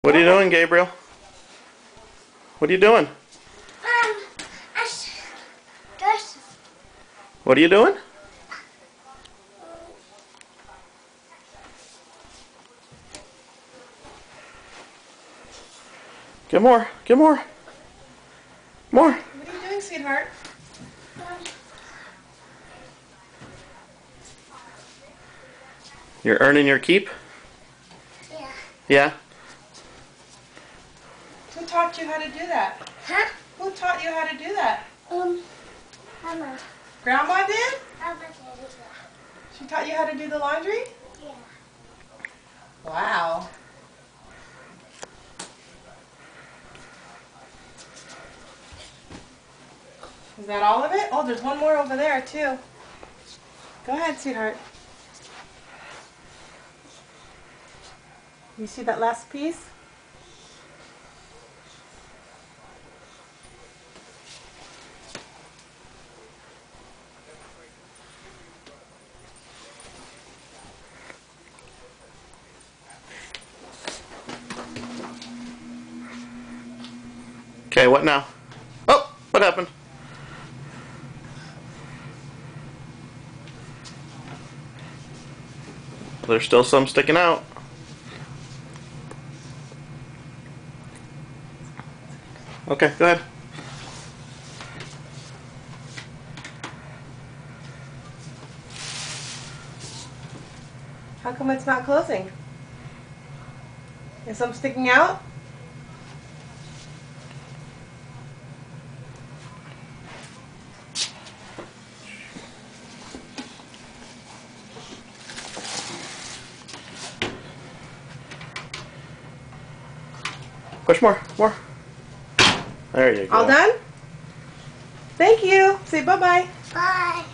What are you doing, Gabriel? What are you doing? What are you doing? Get more. Get more. More. What are you doing, sweetheart? You're earning your keep? Yeah. Yeah? Who taught you how to do that? Huh? Who taught you how to do that? Mama. Grandma did? Mama did that. She taught you how to do the laundry? Yeah. Wow. Is that all of it? Oh, there's one more over there, too. Go ahead, sweetheart. You see that last piece? Okay, what now? Oh, what happened? There's still some sticking out. Okay, go ahead. How come it's not closing? Is some sticking out? Push more, more. There you go. All done? Thank you. Say bye-bye. Bye.